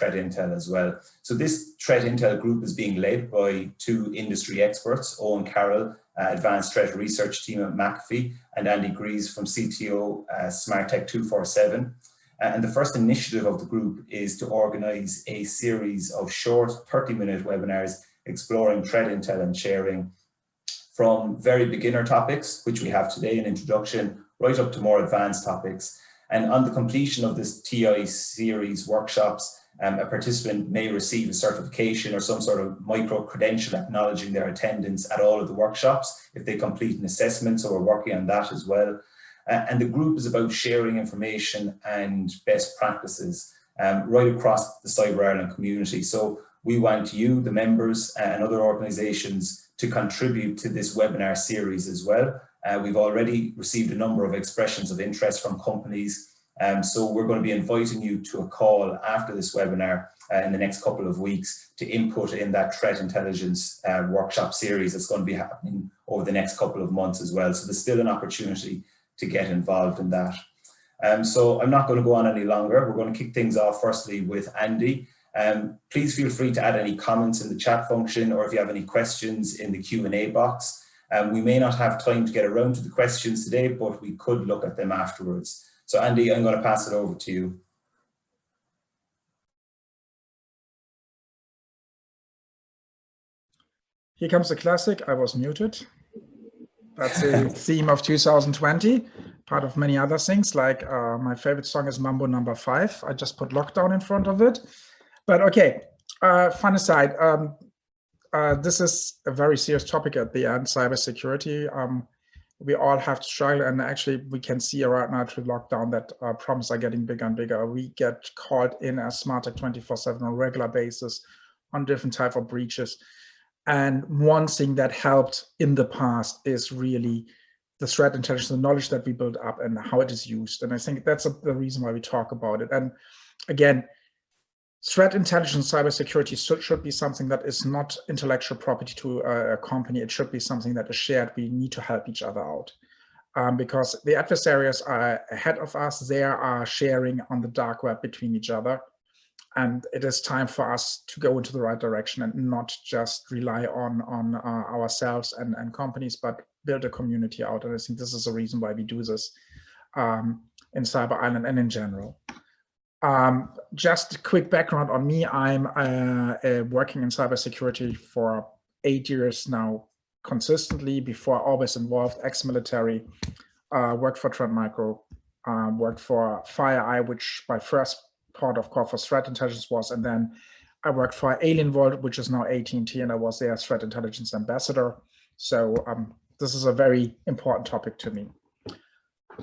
threat intel as well. So this threat intel group is being led by two industry experts, Owen Carroll, Advanced Threat Research Team at McAfee, and Andy Greaves from CTO SmartTech 247. And the first initiative of the group is to organise a series of short 30-minute webinars exploring threat intel and sharing, from very beginner topics, which we have today, an introduction, right up to more advanced topics. And on the completion of this TI series workshops, a participant may receive a certification or some sort of micro-credential acknowledging their attendance at all of the workshops if they complete an assessment, so we're working on that as well. And the group is about sharing information and best practices right across the Cyber Ireland community. So we want you, the members and other organisations, to contribute to this webinar series as well. We've already received a number of expressions of interest from companies. So we're going to be inviting you to a call after this webinar in the next couple of weeks to input in that threat intelligence workshop series that's going to be happening over the next couple of months as well. So there's still an opportunity to get involved in that. So I'm not going to go on any longer. We're going to kick things off firstly with Andy. Please feel free to add any comments in the chat function, or if you have any questions in the Q&A box. We may not have time to get around to the questions today, but we could look at them afterwards. So Andy, I'm going to pass it over to you. Here comes the classic, I was muted. That's the theme of 2020, part of many other things, like my favorite song is Mambo No. 5. I just put lockdown in front of it. But okay, fun aside, this is a very serious topic at the end, cybersecurity. We all have to struggle, and actually we can see right now through lockdown that problems are getting bigger and bigger. We get called in as SmartTech 24/7 on a regular basis on different type of breaches. And one thing that helped in the past is really the threat intelligence, the knowledge that we build up and how it is used. And I think that's the reason why we talk about it. And again, threat intelligence, cybersecurity should be something that is not intellectual property to a company. It should be something that is shared. We need to help each other out because the adversaries are ahead of us. They are sharing on the dark web between each other. And it is time for us to go into the right direction and not just rely on ourselves and companies, but build a community out. And I think this is the reason why we do this in Cyber Ireland and in general. Just a quick background on me. I'm working in cybersecurity for 8 years now, consistently. Before, always involved, ex-military, worked for Trend Micro, worked for FireEye, which my first part of Corpus Threat Intelligence was, and then I worked for Alien World, which is now AT&T, and I was their threat intelligence ambassador. So this is a very important topic to me.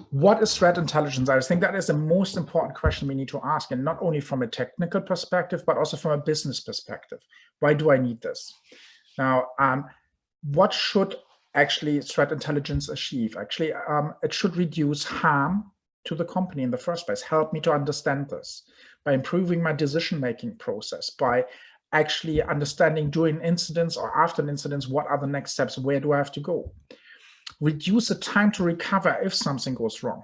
What is threat intelligence? I think that is the most important question we need to ask, and not only from a technical perspective, but also from a business perspective. Why do I need this? Now, what should actually threat intelligence achieve? Actually, it should reduce harm to the company in the first place, help me to understand this, by improving my decision-making process, by actually understanding during incidents or after incidents, what are the next steps, where do I have to go? Reduce the time to recover if something goes wrong.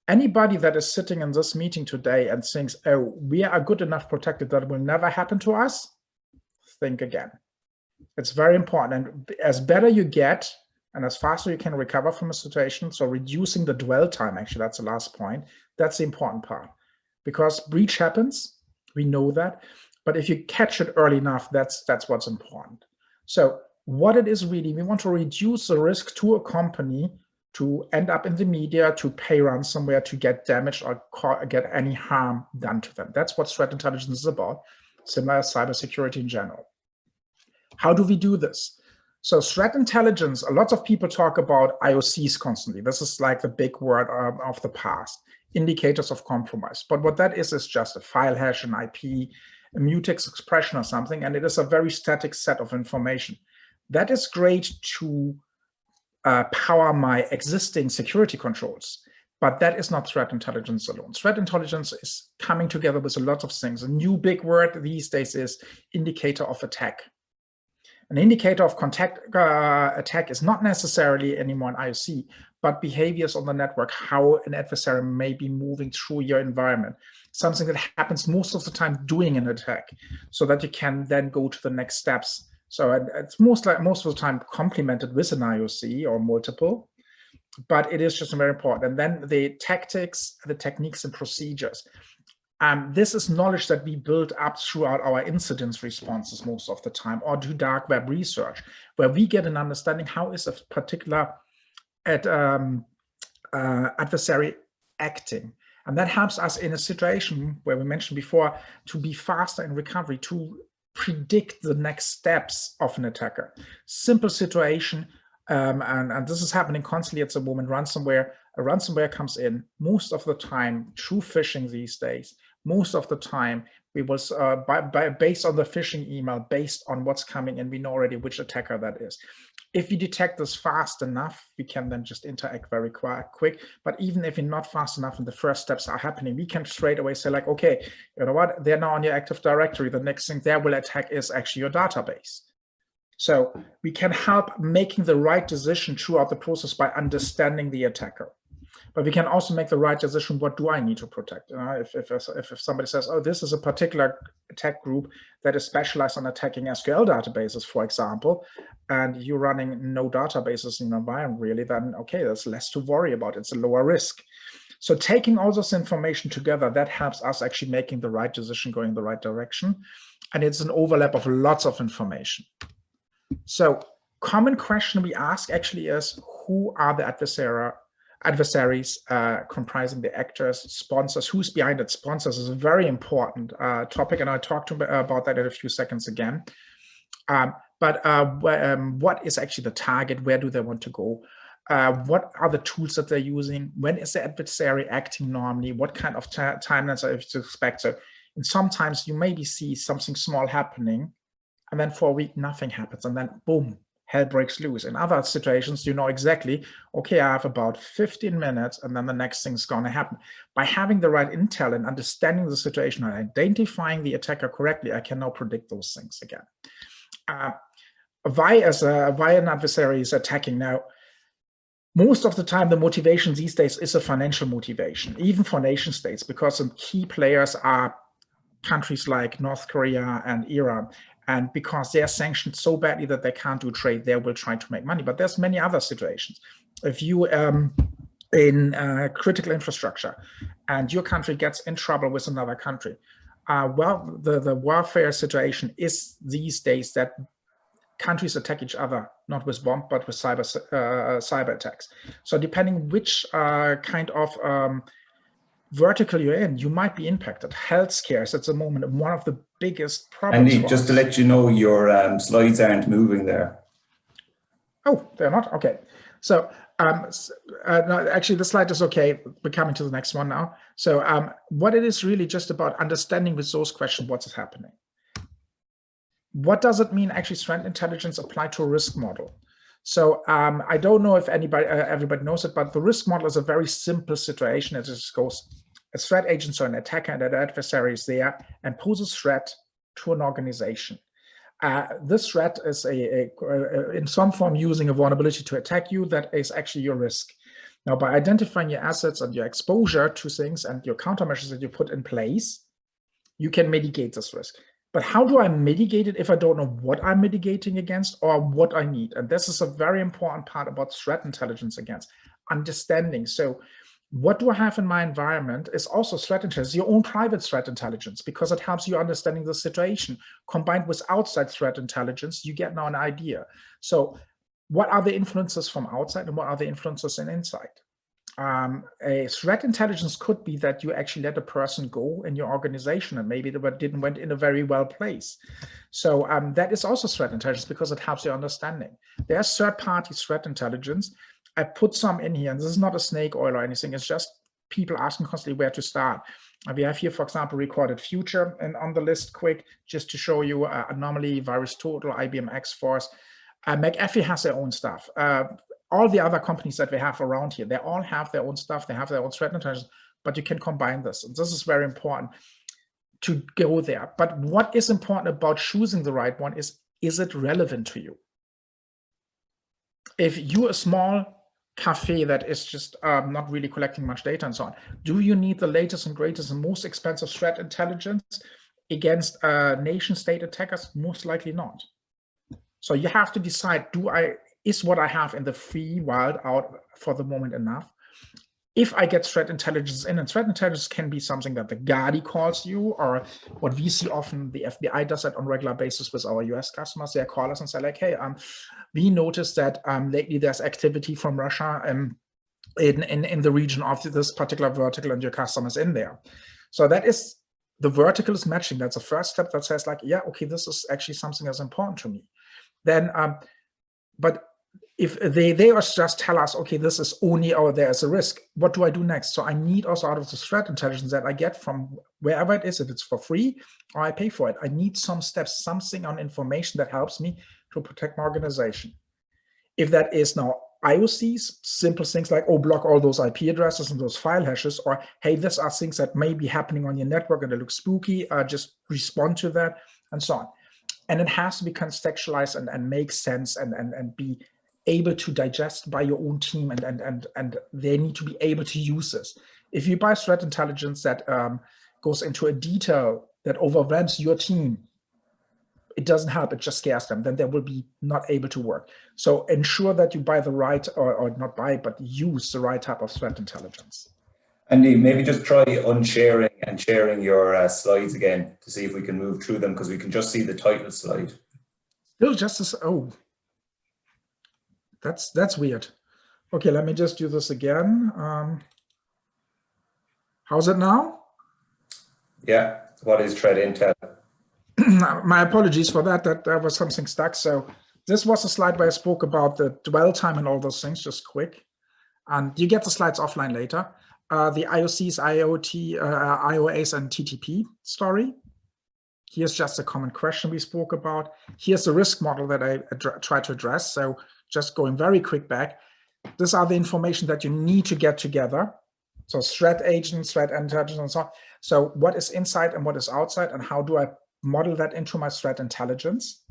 Anybody that is sitting in this meeting today and thinks, oh, we are good enough protected that it will never happen to us, think again. It's very important, and as better you get, and as faster you can recover from a situation, so reducing the dwell time, actually, that's the last point, that's the important part. Because breach happens, we know that, but if you catch it early enough, that's what's important. So what it is really, we want to reduce the risk to a company to end up in the media, to pay ransomware, to get damaged or get any harm done to them. That's what threat intelligence is about, similar as cybersecurity in general. How do we do this? So threat intelligence, a lot of people talk about IOCs constantly. This is like the big word of the past, indicators of compromise. But what that is just a file hash, an IP, a mutex expression or something, and it is a very static set of information. That is great to power my existing security controls, but that is not threat intelligence alone. Threat intelligence is coming together with a lot of things. A new big word these days is indicator of attack. An indicator of attack is not necessarily anymore an IOC, but behaviors on the network, how an adversary may be moving through your environment. something that happens most of the time during an attack, so that you can then go to the next steps. So it's most of the time complemented with an IOC or multiple, but it is just very important. And then the tactics, the techniques and procedures. This is knowledge that we build up throughout our incident responses most of the time, or do dark web research, where we get an understanding how is a particular adversary acting. And that helps us in a situation where we mentioned before to be faster in recovery, to predict the next steps of an attacker. Simple situation, and this is happening constantly at the moment. A ransomware comes in most of the time through phishing these days. Most of the time, we will, based on the phishing email, based on what's coming in, we know already which attacker that is. If we detect this fast enough, we can then just interact very quick. But even if we're not fast enough and the first steps are happening, we can straight away say like, okay, you know what, they're now on your Active Directory. The next thing they will attack is actually your database. So we can help making the right decision throughout the process by understanding the attacker. But we can also make the right decision, what do I need to protect? If somebody says, oh, this is a particular attack group that is specialized on attacking SQL databases, for example, and you're running no databases in your environment really, then okay, there's less to worry about. It's a lower risk. So taking all this information together, that helps us actually making the right decision, going in the right direction. And it's an overlap of lots of information. So common question we ask actually is, who are the adversaries comprising the actors, sponsors, who's behind it? Sponsors is a very important topic, and I'll talk about that in a few seconds again. What is actually the target? Where do they want to go? What are the tools that they're using? When is the adversary acting normally? What kind of timelines are you to expect? So, and sometimes you maybe see something small happening, and then for a week nothing happens, and then boom, hell breaks loose. In other situations, you know exactly, okay, I have about 15 minutes and then the next thing's going to happen. By having the right intel and understanding the situation and identifying the attacker correctly, I can now predict those things again. Why an adversary is attacking now? Most of the time, the motivation these days is a financial motivation, even for nation states, because some key players are countries like North Korea and Iran. And because they are sanctioned so badly that they can't do trade, they will try to make money. But there's many other situations. If you in critical infrastructure and your country gets in trouble with another country, well, the warfare situation is these days that countries attack each other, not with bomb, but with cyber attacks. So depending which kind of vertical you're in, you might be impacted. Healthcare is at the moment one of the biggest problems. And just to let you know, your slides aren't moving there. Oh, they're not? Okay. So no, actually the slide is okay. We're coming to the next one now. So what it is really just about understanding with those questions, what's happening. What does it mean actually threat intelligence applied to a risk model? So I don't know if everybody knows it, but the risk model is a very simple situation. It just goes, a threat agent, so an attacker and an adversary is there and poses threat to an organization. This threat is in some form using a vulnerability to attack you. That is actually your risk. Now, by identifying your assets and your exposure to things and your countermeasures that you put in place, you can mitigate this risk. But how do I mitigate it if I don't know what I'm mitigating against or what I need? And this is a very important part about threat intelligence against understanding. So what do I have in my environment is also threat intelligence, your own private threat intelligence, because it helps you understanding the situation. Combined with outside threat intelligence, you get now an idea. So what are the influences from outside and what are the influences in inside? A threat intelligence could be that you actually let a person go in your organization and maybe they didn't went in a very well place. So that is also threat intelligence because it helps your understanding. There's third-party threat intelligence. I put some in here, and this is not a snake oil or anything. It's just people asking constantly where to start. We have here, for example, Recorded Future and on the list quick, just to show you Anomaly, VirusTotal, IBM X-Force. McAfee has their own stuff. All the other companies that we have around here, they all have their own stuff. They have their own threat intelligence, but you can combine this. And this is very important to go there. But what is important about choosing the right one is it relevant to you? If you're a small cafe that is just not really collecting much data and so on. Do you need the latest and greatest and most expensive threat intelligence against nation state attackers? Most likely not. So you have to decide, is what I have in the free wild out for the moment enough? If I get threat intelligence in, and threat intelligence can be something that the Guardi calls you, or what we see often, the FBI does that on a regular basis with our US customers. They call us and say like, hey, we noticed that lately there's activity from Russia in the region of this particular vertical, and your customers in there. So that is, the vertical is matching. That's the first step that says like, yeah, okay, this is actually something that's important to me. Then, but if they just tell us, okay, this is only, or there's a risk, what do I do next? So I need also, out of the threat intelligence that I get from wherever it is, if it's for free or I pay for it, I need some steps, something on information that helps me to protect my organization. If that is now IOCs, simple things like, oh, block all those IP addresses and those file hashes, or hey, these are things that may be happening on your network and they look spooky, just respond to that, and so on. And it has to be contextualized and make sense and be able to digest by your own team, and they need to be able to use this. If you buy threat intelligence that goes into a detail that overwhelms your team, it doesn't help, it just scares them, then they will be not able to work. So ensure that you buy the right, or not buy, but use the right type of threat intelligence. Andy, maybe just try unsharing and sharing your slides again to see if we can move through them, because we can just see the title slide. Still just as, oh, that's weird. Okay, let me just do this again. How's it now? Yeah, what is threat intel? My apologies for that, that was something stuck. So this was a slide where I spoke about the dwell time and all those things, just quick. And you get the slides offline later. The IOCs, IoT, IOAs, and TTP story. Here's just a common question we spoke about. Here's the risk model that I try to address. So just going very quick back, these are the information that you need to get together. So threat agents, threat intelligence, and so on. So what is inside and what is outside, and how do I model that into my threat intelligence?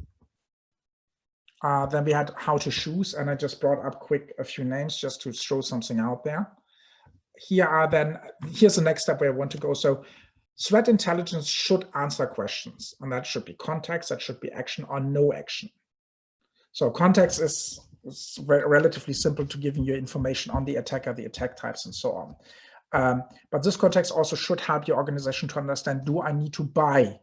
Then we had how to choose, and I just brought up quick a few names just to throw something out there. Here's the next step where I want to go. So threat intelligence should answer questions, and that should be context, that should be action or no action. So context is relatively simple to giving you information on the attacker, the attack types, and so on. But this context also should help your organization to understand, do I need to buy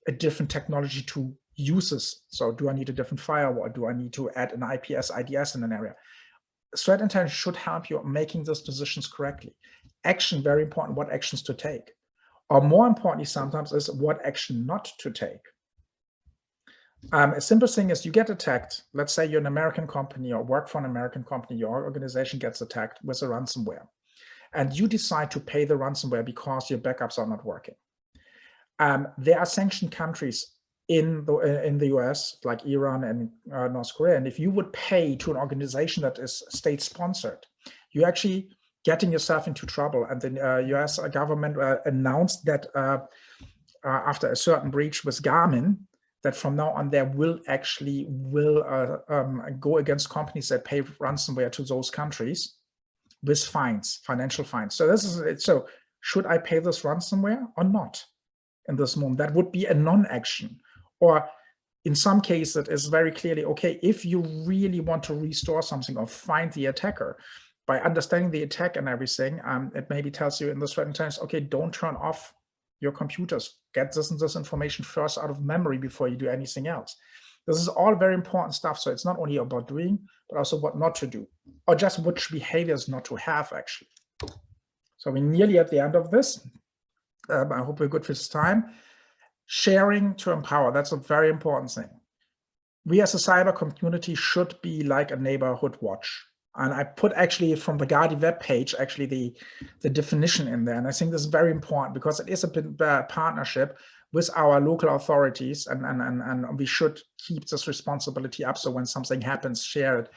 a different technology to use this? So do I need a different firewall? Do I need to add an IPS, IDS in an area? Threat intelligence should help you making those decisions correctly. Action, very important, what actions to take. Or more importantly, sometimes is what action not to take. A simple thing is, you get attacked. Let's say you're an American company or work for an American company, your organization gets attacked with a ransomware, and you decide to pay the ransomware because your backups are not working. There are sanctioned countries in the US, like Iran and North Korea, and if you would pay to an organization that is state-sponsored, you're actually getting yourself into trouble. And the US government announced that after a certain breach with Garmin, that from now on there will go against companies that pay ransomware to those countries with fines, financial fines. So this is it. So should I pay this ransomware or not in this moment? That would be a non-action. Or in some cases, it is very clearly, okay, if you really want to restore something or find the attacker, by understanding the attack and everything, it maybe tells you in the threat intelligence, okay, don't turn off your computers. Get this and this information first out of memory before you do anything else. This is all very important stuff. So it's not only about doing, but also what not to do, or just which behaviors not to have, actually. So we're nearly at the end of this. I hope we're good for this time. Sharing to empower, that's a very important thing. We as a cyber community should be like a neighborhood watch. And I put actually from the Guardi webpage, actually the definition in there. And I think this is very important because it is a partnership with our local authorities, and we should keep this responsibility up. So when something happens, share it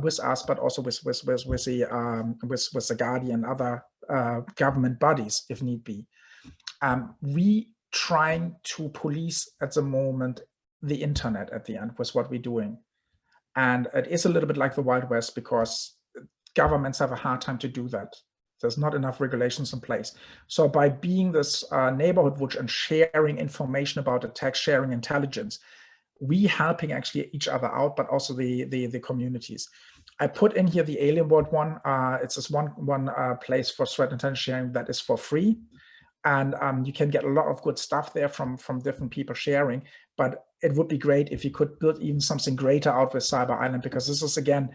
with us, but also with the Guardi and other government bodies if need be. We trying to police at the moment the internet at the end with what we're doing. And it is a little bit like the Wild West, because governments have a hard time to do that. There's not enough regulations in place. So by being this neighborhood watch and sharing information about attacks, sharing intelligence, we helping actually each other out, but also the communities. I put in here the Alien World one. It's this one place for threat intelligence sharing that is for free. And you can get a lot of good stuff there from different people sharing. But it would be great if you could build even something greater out with Cyber Island, because this is, again,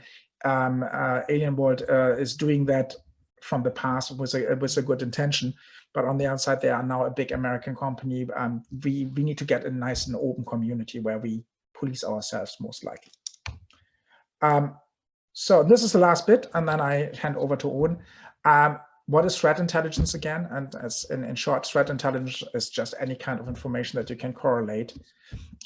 Alien World is doing that from the past with a good intention. But on the outside, they are now a big American company. We need to get a nice and open community where we police ourselves, most likely. So this is the last bit, and then I hand over to Owen. What is threat intelligence again? And as in short, threat intelligence is just any kind of information that you can correlate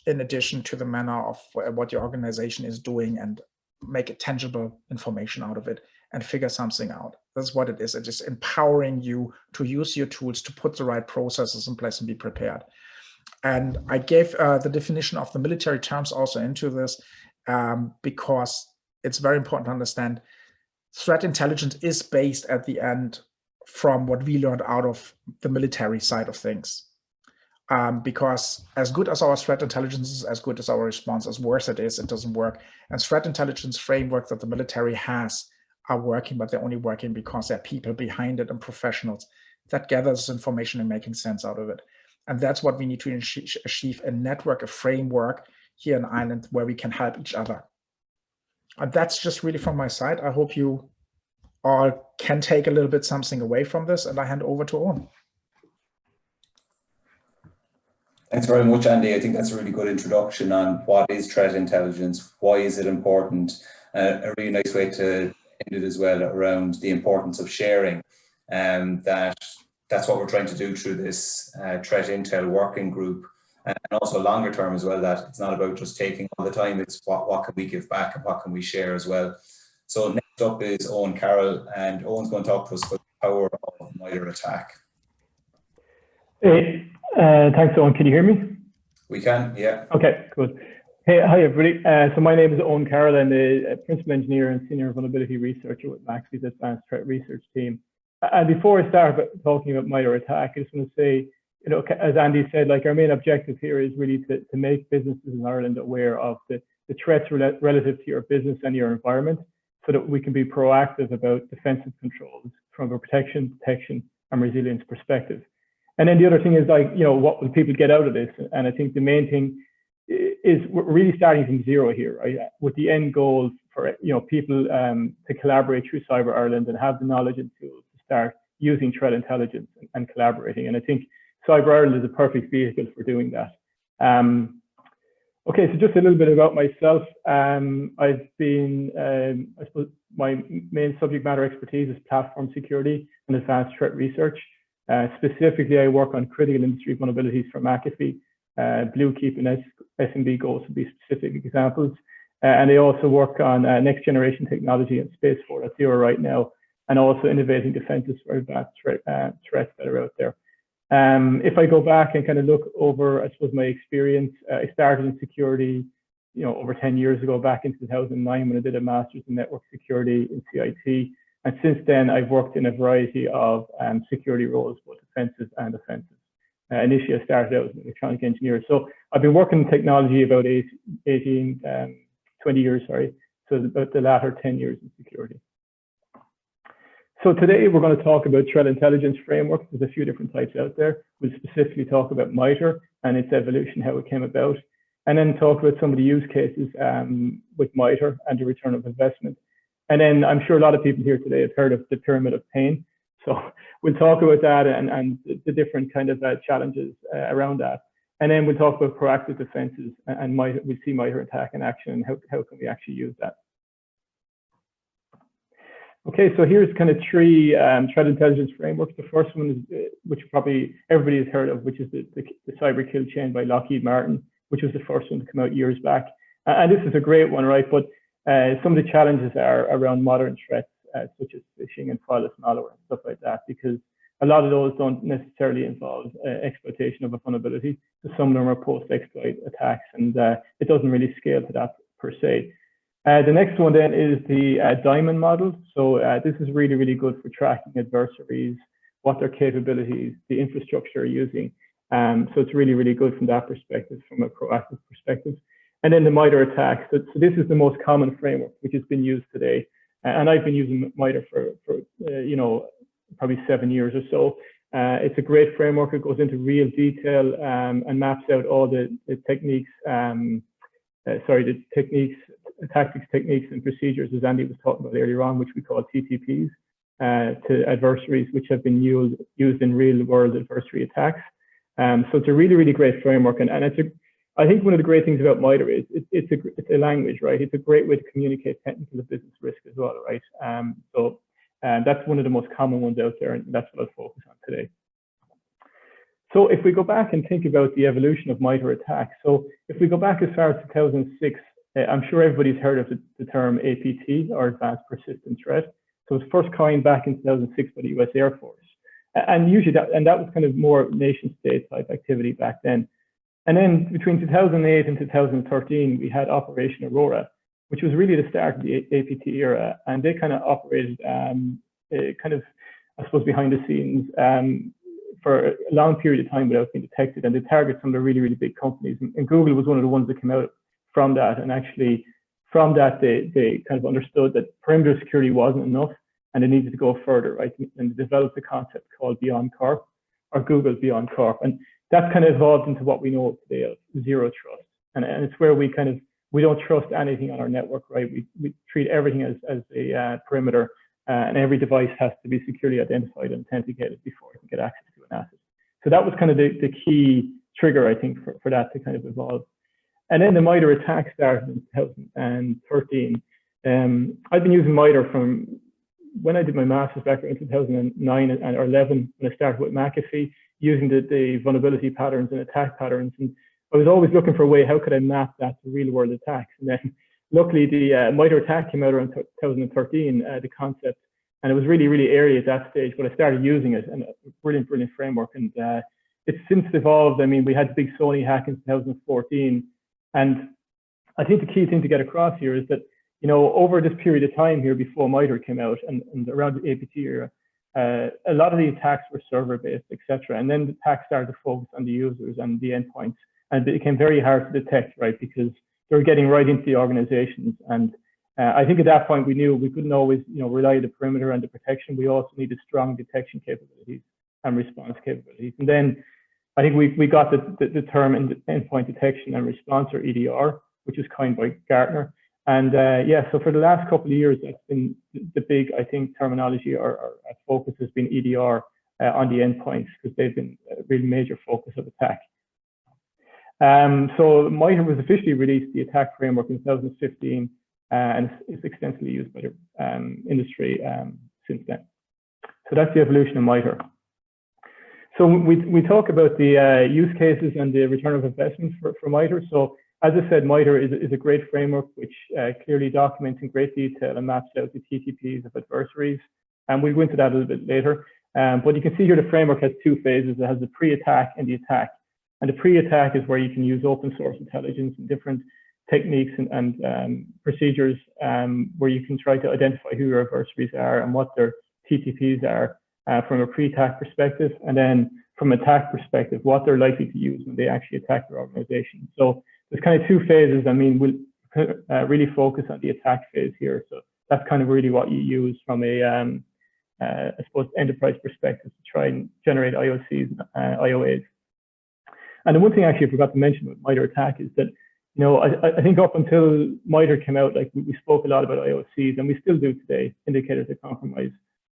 in addition to the manner of what your organization is doing and make a tangible information out of it and figure something out. That's what it is. It is empowering you to use your tools to put the right processes in place and be prepared. And I gave the definition of the military terms also into this because it's very important to understand threat intelligence is based at the end from what we learned out of the military side of things. Because as good as our threat intelligence is, as good as our response, as worse it is, it doesn't work. And threat intelligence framework that the military has are working, but they're only working because there are people behind it and professionals that gathers information and making sense out of it. And that's what we need to achieve, a network, a framework here in Ireland where we can help each other. And that's just really from my side. I hope you all can take a little bit something away from this, and I hand over to Owen. Thanks very much, Andy. I think that's a really good introduction on what is threat intelligence, why is it important, a really nice way to end it as well around the importance of sharing. That's what we're trying to do through this threat intel working group, and also longer term as well, that it's not about just taking all the time, it's what can we give back and what can we share as well. So next up is Owen Carroll, and Owen's going to talk to us about the power of Mitre Att&ck. Hey, thanks, Owen. Can you hear me? We can, yeah. Okay, good. Hey, hi, everybody. So my name is Owen Carroll. I'm a principal engineer and senior vulnerability researcher with McAfee's Advanced Threat Research team. And before I start talking about Mitre Att&ck, I just want to say, you know, as Andy said, like our main objective here is really to make businesses in Ireland aware of the threats relative to your business and your environment, so that we can be proactive about defensive controls from a protection, and resilience perspective. And then the other thing is, like, you know, what will people get out of this? And I think the main thing is we're really starting from zero here, right? With the end goal for, you know, people to collaborate through Cyber Ireland and have the knowledge and tools to start using threat intelligence and collaborating. And I think Cyber Ireland is a perfect vehicle for doing that. Okay, so just a little bit about myself. I've been, I suppose my main subject matter expertise is platform security and advanced threat research. Specifically, I work on critical industry vulnerabilities for McAfee. Bluekeep and SMB goals to be specific examples. And I also work on next generation technology and Space 4.0 right now, and also innovating defenses for advanced threats that are out there. If I go back and kind of look over, I suppose, my experience, I started in security, you know, over 10 years ago, back in 2009, when I did a master's in network security in CIT. And since then, I've worked in a variety of security roles, both defensive and offensive. Initially, I started out as an electronic engineer. So I've been working in technology about 20 years, sorry. So about the latter 10 years in security. So today we're going to talk about threat intelligence frameworks. There's a few different types out there. We'll specifically talk about Mitre and its evolution, how it came about, and then talk about some of the use cases with Mitre and the return of investment. And then I'm sure a lot of people here today have heard of the pyramid of pain. So we'll talk about that and the different kind of challenges around that. And then we'll talk about proactive defenses and we'll see Mitre Att&ck in action and how can we actually use that. Okay, so here's kind of three threat intelligence frameworks. The first one is, which probably everybody has heard of, which is the cyber kill chain by Lockheed Martin, which was the first one to come out years back. And this is a great one, right? But some of the challenges are around modern threats, such as phishing and fileless malware and stuff like that, because a lot of those don't necessarily involve exploitation of a vulnerability. So some of them are post-exploit attacks, and it doesn't really scale to that per se. The next one then is the diamond model. So this is really, really good for tracking adversaries, what their capabilities, the infrastructure they're using. So it's really, really good from that perspective, from a proactive perspective. And then the Mitre Att&ck. So this is the most common framework which has been used today. And I've been using Mitre for you know, probably 7 years or so. It's a great framework. It goes into real detail and maps out all the techniques, tactics, techniques, and procedures, as Andy was talking about earlier on, which we call TTPs, to adversaries, which have been used in real-world adversary attacks. So it's a really, really great framework, and I think one of the great things about Mitre is it's a language, right? It's a great way to communicate technical and business risk as well, right? So that's one of the most common ones out there, and that's what I'll focus on today. So if we go back and think about the evolution of Mitre Att&ck, so if we go back as far as 2006, I'm sure everybody's heard of the term APT, or Advanced Persistent Threat. So it was first coined back in 2006 by the US Air Force. And usually that was kind of more nation state type activity back then. And then between 2008 and 2013, we had Operation Aurora, which was really the start of the APT era. And they kind of operated kind of, I suppose, behind the scenes for a long period of time without being detected. And they targeted some of the really, really big companies. And Google was one of the ones that came out from that. And actually from that, they kind of understood that perimeter security wasn't enough and they needed to go further, right? And they developed a concept called Beyond Corp, or Google Beyond Corp. And that's kind of evolved into what we know today of zero trust. And it's where we don't trust anything on our network, right? We treat everything as a perimeter, and every device has to be securely identified and authenticated before it can get access to an asset. So that was kind of the key trigger, I think, for that to kind of evolve. And then the Mitre Att&ck started in 2013. I've been using Mitre from when I did my master's back in 2009 or 11, when I started with McAfee, using the vulnerability patterns and attack patterns. And I was always looking for a way, how could I map that to real world attacks? And then luckily the Mitre Att&ck came out around 2013, the concept, and it was really, really early at that stage, but I started using it, and a brilliant, brilliant framework. And it's since evolved. I mean, we had the big Sony hack in 2014. And I think the key thing to get across here is that, you know, over this period of time here before Mitre came out and around the APT era, a lot of the attacks were server-based, etc. And then the attacks started to focus on the users and the endpoints, and it became very hard to detect, right? Because they were getting right into the organizations. And I think at that point we knew we couldn't always, you know, rely on the perimeter and the protection. We also needed strong detection capabilities and response capabilities. And then I think we got the term endpoint detection and response, or EDR, which was coined by Gartner. And yeah, so for the last couple of years, that's been the big, I think, terminology or focus has been EDR on the endpoints, because they've been a really major focus of attack. So Mitre was officially released, the attack framework, in 2015, and it's extensively used by the industry since then. So that's the evolution of Mitre. So we talk about the use cases and the return of investment for Mitre. So as I said, Mitre is a great framework which clearly documents in great detail and maps out the TTPs of adversaries. And we'll go into that a little bit later. But you can see here the framework has two phases. It has the pre-attack and the attack. And the pre-attack is where you can use open source intelligence and different techniques and procedures where you can try to identify who your adversaries are and what their TTPs are. From a pre-attack perspective, and then from an attack perspective, what they're likely to use when they actually attack their organization. So there's kind of two phases. I mean, we'll really focus on the attack phase here. So that's kind of really what you use from a, I suppose, enterprise perspective to try and generate IOCs and IOAs. And the one thing actually I forgot to mention with Mitre Att&ck is that, you know, I think up until Mitre came out, like we spoke a lot about IOCs, and we still do today, indicators of compromise.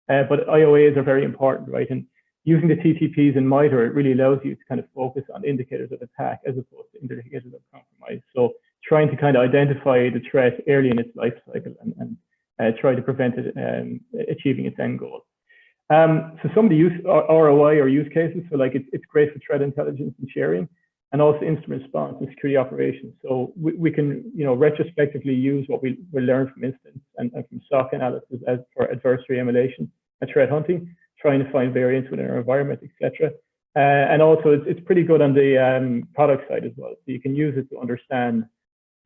But IOAs are very important, right? And using the TTPs in Mitre, it really allows you to kind of focus on indicators of attack as opposed to indicators of compromise. So trying to kind of identify the threat early in its life cycle and try to prevent it achieving its end goal. So some of the ROI or use cases, so like it's great for threat intelligence and sharing, and also incident response and security operations. So we can, you know, retrospectively use what we learned from incidents and from SOC analysis as for adversary emulation and threat hunting, trying to find variants within our environment, etc. And also it's pretty good on the product side as well. So you can use it to understand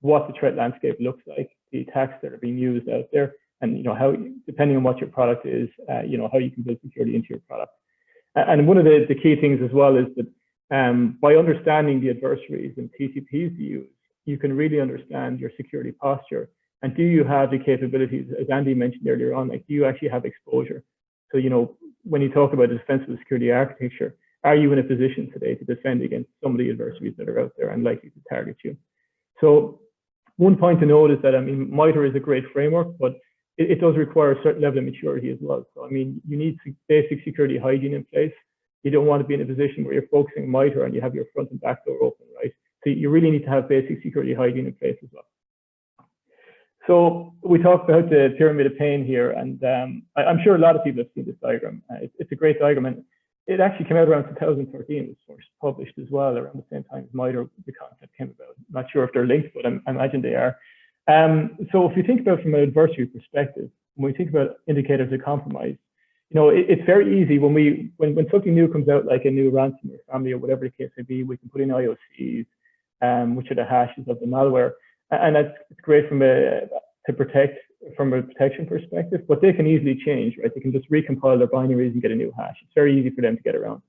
what the threat landscape looks like, the attacks that are being used out there, and how, depending on what your product is, how you can build security into your product. And one of the key things as well is that by understanding the adversaries and TTPs you use, you can really understand your security posture. And do you have the capabilities, as Andy mentioned earlier on, like, do you actually have exposure? So, when you talk about a defensive security architecture, are you in a position today to defend against some of the adversaries that are out there and likely to target you? So one point to note is that, Mitre is a great framework, but it does require a certain level of maturity as well. So, you need basic security hygiene in place. You don't want to be in a position where you're focusing on Mitre and you have your front and back door open, right? So you really need to have basic security hygiene in place as well. So we talked about the pyramid of pain here, and I'm sure a lot of people have seen this diagram. It's a great diagram, and it actually came out around 2013. It was first published as well around the same time as Mitre, the concept came about. I'm not sure if they're linked, but I imagine they are. So if you think about it from an adversary perspective, when we think about indicators of compromise, it's very easy when something new comes out, like a new ransomware family or whatever the case may be, we can put in IOCs, which are the hashes of the malware. And that's great from a protection perspective, but they can easily change, right? They can just recompile their binaries and get a new hash. It's very easy for them to get around.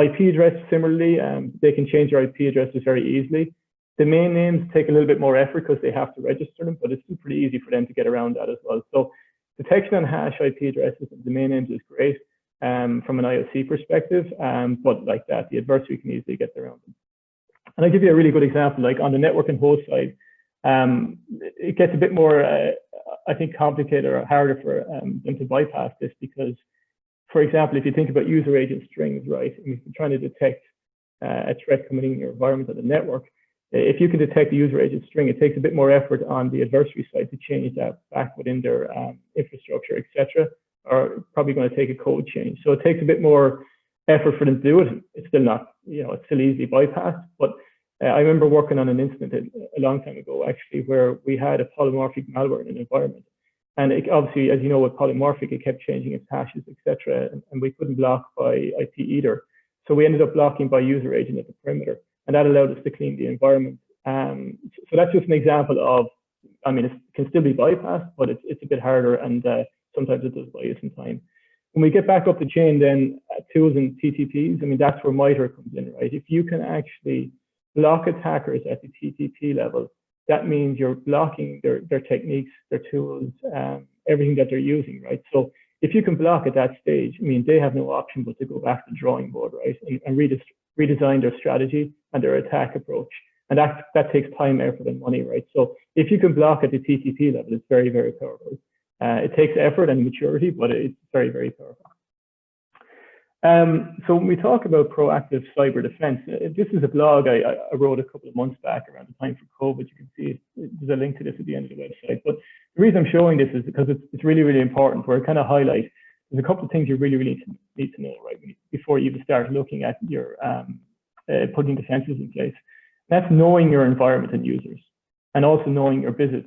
IP address, similarly, they can change their IP addresses very easily. Domain names take a little bit more effort because they have to register them, but it's still pretty easy for them to get around that as well. So detection on hash, IP addresses, and domain names is great from an IOC perspective, but like that, the adversary can easily get around them. And I'll give you a really good example, like on the network and host side. It gets a bit more, I think, complicated or harder for them to bypass this because, for example, if you think about user agent strings, right, and if you're trying to detect a threat coming in your environment on the network, if you can detect the user agent string, it takes a bit more effort on the adversary side to change that back within their infrastructure, etc., or probably going to take a code change. So it takes a bit more effort for them to do it. It's still not, it's still easily bypassed, but I remember working on an incident a long time ago, actually, where we had a polymorphic malware in an environment. And it, obviously, as you know, with polymorphic, it kept changing its hashes, etc. And we couldn't block by IP either. So we ended up blocking by user agent at the perimeter. And that allowed us to clean the environment. So that's just an example of, it can still be bypassed, but it's a bit harder. And sometimes it does buy you some time. When we get back up the chain, then tools and TTPs, that's where Mitre comes in, right? If you can actually block attackers at the TTP level, that means you're blocking their techniques, their tools, everything that they're using, right? So if you can block at that stage, they have no option but to go back to the drawing board, right? And redesign their strategy and their attack approach. And that takes time, effort, and money, right? So if you can block at the TTP level, it's very, very powerful. It takes effort and maturity, but it's very, very powerful. So when we talk about proactive cyber defense, this is a blog I wrote a couple of months back around the time for COVID. You can see there's a link to this at the end of the website. But the reason I'm showing this is because it's really, really important, where it kind of highlights there's a couple of things you really, really need to know, right, before you even start looking at your putting defenses in place. That's knowing your environment and users, and also knowing your business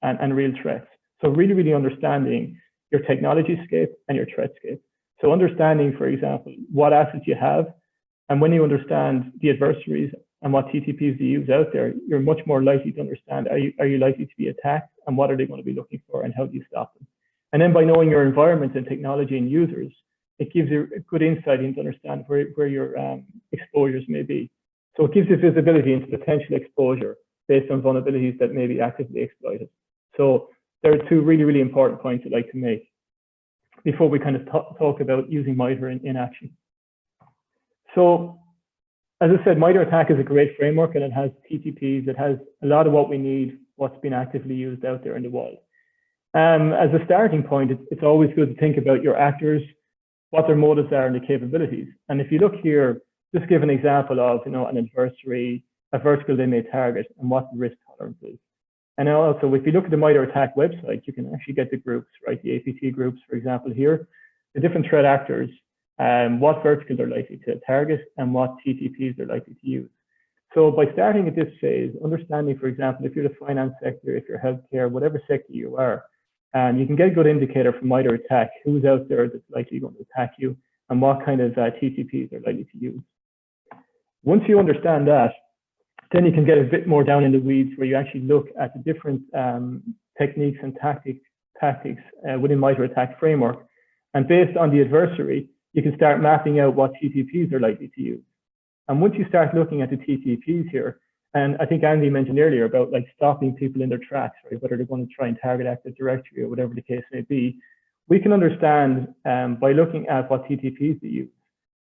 and real threats. So really, really understanding your technology scape and your threat scape. So understanding, for example, what assets you have, and when you understand the adversaries and what TTPs they use out there, you're much more likely to understand, are you likely to be attacked, and what are they going to be looking for, and how do you stop them? And then by knowing your environment and technology and users, it gives you a good insight into understand where your exposures may be. So it gives you visibility into potential exposure based on vulnerabilities that may be actively exploited. So there are two really, really important points I'd like to make before we kind of talk about using Mitre in action. So as I said, Mitre Att&ck is a great framework, and it has TTPs. It has a lot of what we need, what's been actively used out there in the wild. As a starting point, it's always good to think about your actors, what their motives are, and the capabilities. And if you look here, just give an example of an adversary, a vertical they may target, and what the risk tolerance is. And also, if you look at the Mitre Att&ck website, you can actually get the groups, right? The APT groups, for example, here, the different threat actors, what vertical they're likely to target, and what TTPs they're likely to use. So by starting at this phase, understanding, for example, if you're the finance sector, if you're healthcare, whatever sector you are, you can get a good indicator from Mitre Att&ck, who's out there that's likely going to attack you, and what kind of TTPs they're likely to use. Once you understand that, Then you can get a bit more down in the weeds where you actually look at the different techniques and tactics within Mitre Att&ck framework. And based on the adversary, you can start mapping out what TTPs are likely to use. And once you start looking at the TTPs here, and I think Andy mentioned earlier about like stopping people in their tracks, right, whether they're going to try and target Active Directory or whatever the case may be, we can understand by looking at what TTPs they use,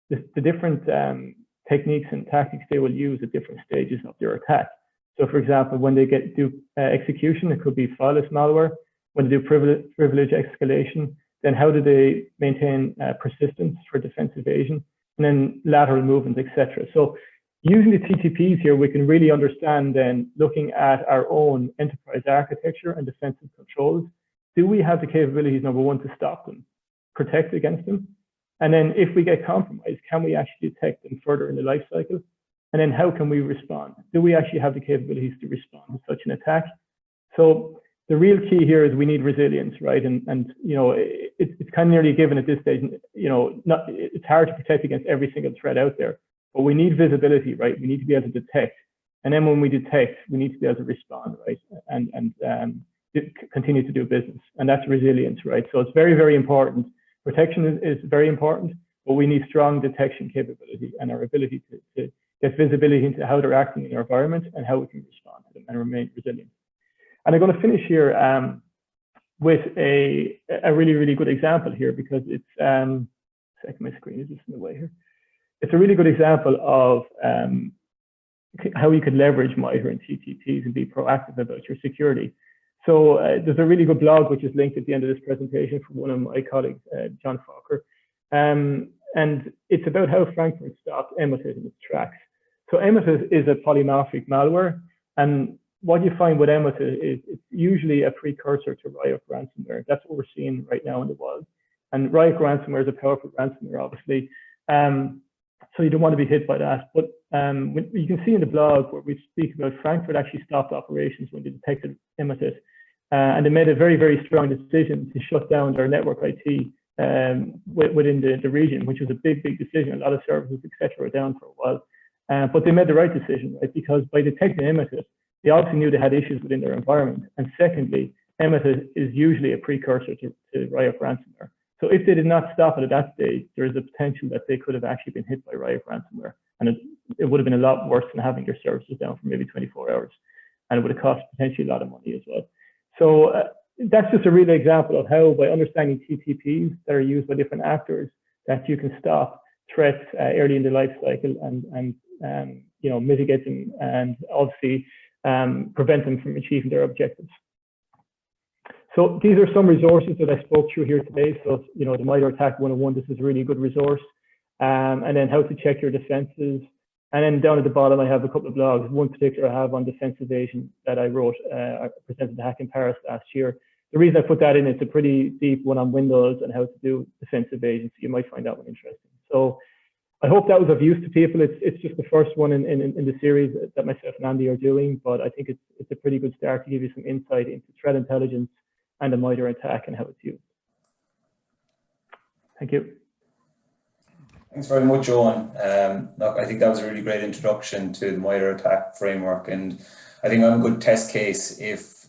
the different techniques and tactics they will use at different stages of their attack. So for example, when they do execution, it could be fileless malware. When they do privilege escalation, then how do they maintain persistence for defense evasion, and then lateral movement, etc. So using the TTPs here, we can really understand then, looking at our own enterprise architecture and defensive controls, do we have the capabilities, number one, to stop them, protect against them? And then if we get compromised, can we actually detect them further in the life cycle? And then how can we respond? Do we actually have the capabilities to respond to such an attack? So the real key here is we need resilience, right? And you know, it's kind of nearly given at this stage. You know, it's hard to protect against every single threat out there, but we need visibility, right? We need to be able to detect, and then when we detect, we need to be able to respond, right? And continue to do business, and that's resilience, right? So it's very, very important. Protection is very important, but we need strong detection capability and our ability to get visibility into how they're acting in our environment and how we can respond to them and remain resilient. And I'm going to finish here with a really, really good example here, because it's, my screen is just in the way here. It's a really good example of how you could leverage Mitre and TTPs and be proactive about your security. So there's a really good blog which is linked at the end of this presentation from one of my colleagues, John Fokker. And it's about how Frankfurt stopped Mitre in its tracks. So Mitre is a polymorphic malware, and what you find with Mitre is it's usually a precursor to Riot ransomware. That's what we're seeing right now in the world. And Riot ransomware is a powerful ransomware, obviously. So you don't want to be hit by that. But you can see in the blog where we speak about Frankfurt actually stopped operations when they detected Mitre. And they made a very, very strong decision to shut down their network IT within the region, which was a big, big decision. A lot of services, etc., were down for a while. But they made the right decision, right? Because by detecting Mitre, they obviously knew they had issues within their environment. And secondly, Mitre is usually a precursor to Riot ransomware. So if they did not stop it at that stage, there is a potential that they could have actually been hit by Riot ransomware. And it would have been a lot worse than having your services down for maybe 24 hours. And it would have cost potentially a lot of money as well. So that's just a real example of how, by understanding TTPs that are used by different actors, that you can stop threats early in the life cycle and you know, mitigate them and obviously prevent them from achieving their objectives. So these are some resources that I spoke through here today. So, you know, the Mitre Att&ck 101, this is a really good resource. And then how to check your defenses. And then down at the bottom, I have a couple of blogs. One particular I have on defense evasion that I wrote. I presented the Hack in Paris last year. The reason I put that in, it's a pretty deep one on Windows and how to do defense evasion. So you might find that one interesting. So I hope that was of use to people. It's just the first one in the series that myself and Andy are doing, but I think it's a pretty good start to give you some insight into threat intelligence and the Mitre Att&ck and how it's used. Thank you. Thanks very much, Owen. Look, I think that was a really great introduction to the Mitre Att&ck framework, and I think I'm a good test case if